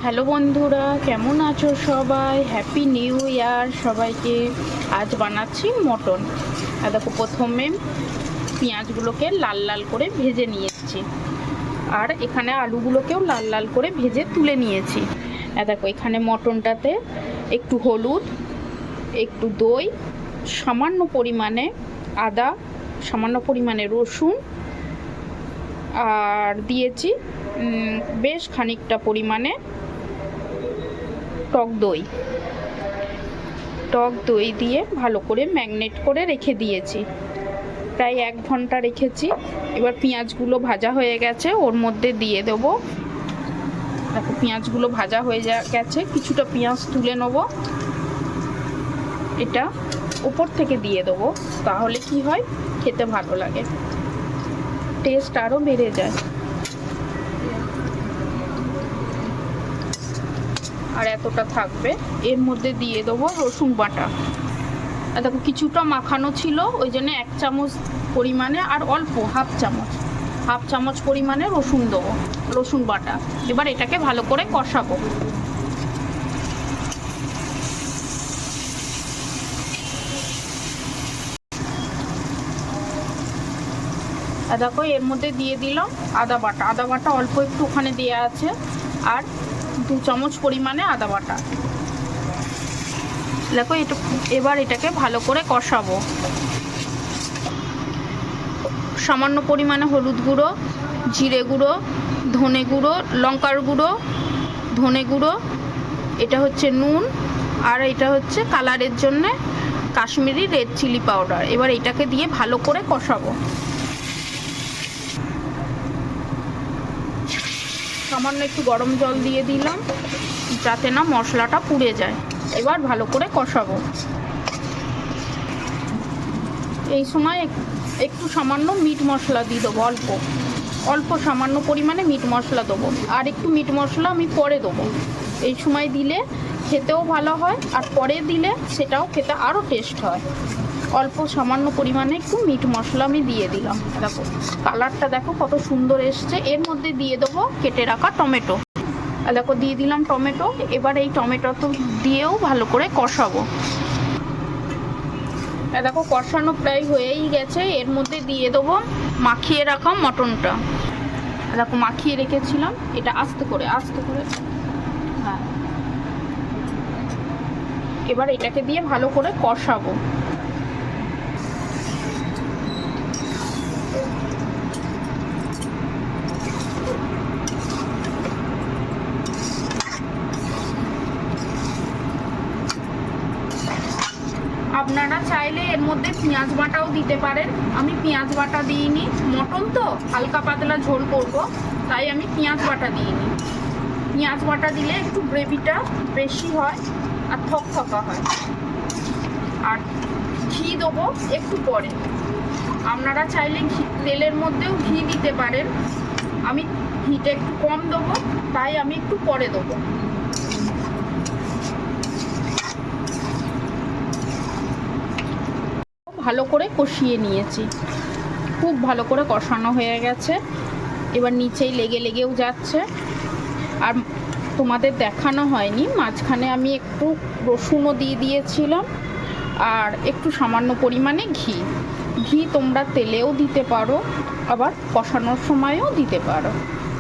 Hello বন্ধুরা, কেমন আছো সবাই? হ্যাপি নিউ ইয়ার সবাইকে। আজ বানাচ্ছি মটন। আর দেখো, প্রথমে পেঁয়াজগুলোকে লাল লাল করে ভেজে নিয়েছি, আর এখানে আলুগুলোকেও লাল লাল করে ভেজে তুলে নিয়েছি। আর দেখো, এখানে মটনটাতে একটু হলুদ, একটু দই, সামান্য পরিমাণে আদা, সামান্য পরিমাণে রসুন, আর দিয়েছি বেশ খানিকটা পরিমাণে টক দই দিয়ে ভালো করে ম্যাগনেট করে রেখে দিয়েছি। প্রায় 1 ঘন্টা রেখেছি। এবার পেঁয়াজগুলো ভাজা হয়ে গেছে, ওর মধ্যে দিয়ে দেবো। দেখো, পেঁয়াজগুলো ভাজা হয়ে গেছে। কিছুটা পেঁয়াজ তুলে নেবো, এটা উপর থেকে দিয়ে দেবো। তাহলে কি হয়, খেতে ভালো লাগে, টেস্ট আরও বেড়ে যায়। আর এতটা থাকবে। এর মধ্যে দিয়ে দেবো রসুন বাটা। আর দেখো, কিছুটা মাখানো ছিল, ওই জন্য 1 চামচ পরিমাণে, আর অল্প হাফ চামচ পরিমাণে রসুন দেবো, রসুন বাটা। এবার এটাকে ভালো করে কষাবো। আর দেখো, এর মধ্যে দিয়ে দিলাম আদা বাটা অল্প একটু ওখানে দেওয়া আছে, আর 2 চামচ পরিমাণে আদা বাটা। দেখো, এবার এটাকে ভালো করে কষাবো। সামান্য পরিমাণে হলুদ গুঁড়ো, জিরে গুঁড়ো, ধনে গুঁড়ো, লঙ্কার গুঁড়ো, ধনে গুঁড়ো, এটা হচ্ছে নুন, আর এটা হচ্ছে কালারের জন্যে কাশ্মীরি রেড চিলি পাউডার। এবার এটাকে দিয়ে ভালো করে কষাবো। সামান্য একটু গরম জল দিয়ে দিলাম, যাতে না মশলাটা পুড়ে যায়। এবার ভালো করে কষাবো। এই সময় একটু সামান্য মিট মশলা দিয়ে দেবো, অল্প সামান্য পরিমাণে মিট মশলা দেবো। আর একটু মিট মশলা আমি পরে দেবো। এই সময় দিলে খেতেও ভালো হয়, আর পরে দিলে সেটাও খেতে আরও টেস্ট হয়। অল্প সামান্য পরিমাণে একটু মিট মশলা আমি দিয়ে দিলাম। দেখো, কালারটা দেখো কত সুন্দর এসছে। এর মধ্যে দিয়ে দেবো কেটে রাখা টমেটো। আর দেখো, দিয়ে দিলাম টমেটো। এবার এই টমেটো তো দিয়েও ভালো করে কষাবো। দেখো, কষানো প্রায় হয়েই গেছে। এর মধ্যে দিয়ে দেবো মাখিয়ে রাখা মটনটা। দেখো, মাখিয়ে রেখেছিলাম, এটা আস্তে করে হ্যাঁ। এবার এটাকে দিয়ে ভালো করে কষাবো। আপনারা চাইলে এর মধ্যে পেঁয়াজ বাটাও দিতে পারেন। আমি পেঁয়াজ বাটা দিইনি, মটন তো হালকা পাতলা ঝোল করব, তাই আমি পেঁয়াজ বাটা দিইনি। পেঁয়াজ বাটা দিলে একটু গ্রেভিটা বেশি হয় আর থকথকা হয়। আর ঘি দেবো একটু পরে। আপনারা চাইলে তেলের মধ্যেও ঘি দিতে পারেন। আমি ঘিটা একটু কম দেবো, তাই আমি একটু পরে দেবো। ভালো করে কষিয়ে নিয়েছি, খুব ভালো করে কষানো হয়ে গেছে। এবার নিচেই লেগেও যাচ্ছে। আর তোমাদের দেখানো হয়নি, মাঝখানে আমি একটু রসুনও দিয়ে দিয়েছিলাম, আর একটু সামান্য পরিমাণে ঘি তোমরা তেলেও দিতে পারো, আবার কষানোর সময়ও দিতে পারো।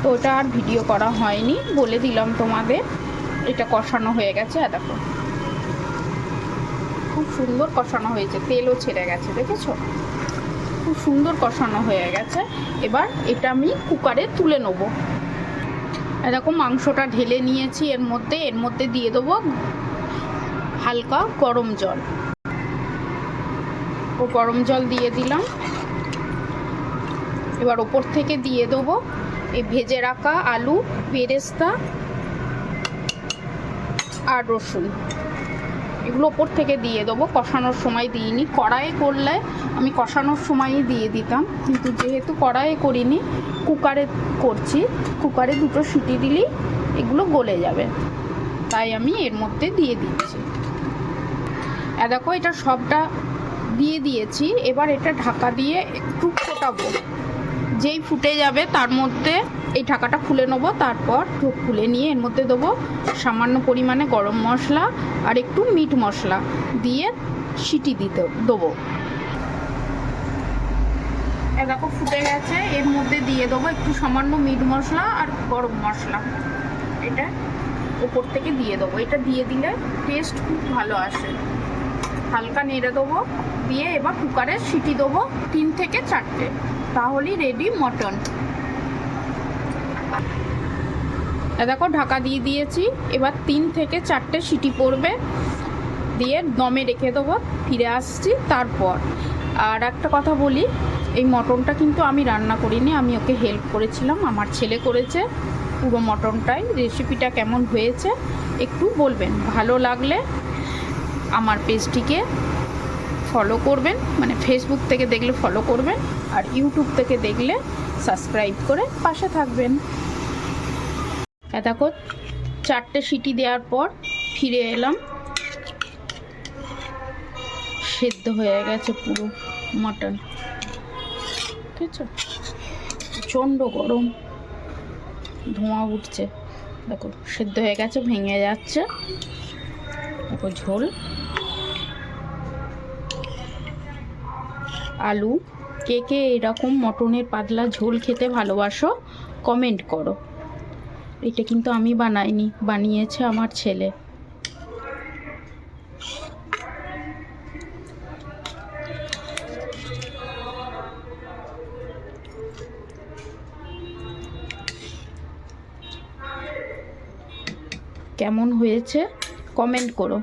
তো ওটা আর ভিডিও করা হয়নি, বলে দিলাম তোমাদের। এটা কষানো হয়ে গেছে। আর দেখো, খুব সুন্দর কষানো হয়েছে, তেলও ছেড়ে গেছে, দেখেছো? খুব সুন্দর কষানো হয়ে গেছে। এবার এটা আমি কুকারে তুলে নেব। এরকম মাংসটা ঢেলে নিয়েছি। এর মধ্যে দিয়ে দেবো হালকা গরম জল। গরম জল দিয়ে দিলাম। এবার ওপর থেকে দিয়ে দেবো এই ভেজে রাখা আলু, বেরেস্তা আর রসুন। এগুলো ওপর থেকে দিয়ে দেবো। কষানোর সময় দিইনি, কড়াইয়ে করলে আমি কষানোর সময়ই দিয়ে দিতাম, কিন্তু যেহেতু কড়াইয়ে করিনি, কুকারে করছি। কুকারে 2টো সিটি দিলেই এগুলো গলে যাবে, তাই আমি এর মধ্যে দিয়ে দিচ্ছি। দেখো, এটা সবটা দিয়ে দিয়েছি। এবার এটা ঢাকা দিয়ে একটু ফোটাবো। যেই ফুটে যাবে তার মধ্যে এই ঢাকাটা খুলে নেবো, তারপর খুলে নিয়ে এর মধ্যে দেবো সামান্য পরিমাণে গরম মশলা আর একটু মিট মশলা দিয়ে সিটি দিতে দেবো। দেখো ফুটে গেছে, এর মধ্যে দিয়ে দেবো একটু সামান্য মিট মশলা আর গরম মশলা, এটা উপর থেকে দিয়ে দেবো। এটা দিয়ে দিলে টেস্ট খুব ভালো আসে। হালকা নেড়ে দেবো, দিয়ে এবার কুকারে সিটি দেবো 3 থেকে 4টে, তাহলেই রেডি মটন। দেখো ঢাকা দিয়ে দিয়েছি, এবার 3 থেকে 4টে সিটি পড়বে, দিয়ে দমে রেখে দেবো। ফিরে আসছি তারপর। আর একটা কথা বলি, এই মটনটা কিন্তু আমি রান্না করিনি, আমি ওকে হেল্প করেছিলাম, আমার ছেলে করেছে পুরো মটনটাই। রেসিপিটা কেমন হয়েছে একটু বলবেন, ভালো লাগলে আমার পেজটিকে ফলো করবেন, মানে ফেসবুক থেকে দেখলে ফলো করবেন, আর ইউটিউব থেকে দেখলে সাবস্ক্রাইব করে পাশে থাকবেন। দেখো 4টে সিটি দেওয়ার পর ফিরে এলাম, সেদ্ধ হয়ে গেছে পুরো মটন, ঠিক আছে। প্রচণ্ড গরম, ধোঁয়া উঠছে, দেখো সেদ্ধ হয়ে গেছে, ভেঙে যাচ্ছে। দেখো ঝোল, আলু। কে কে এরকম মটনের পাতলা ঝোল খেতে ভালোবাসো কমেন্ট করো। এটা কিন্তু আমি বানাইনি, বানিয়েছে আমার ছেলে। কেমন হয়েছে কমেন্ট করো।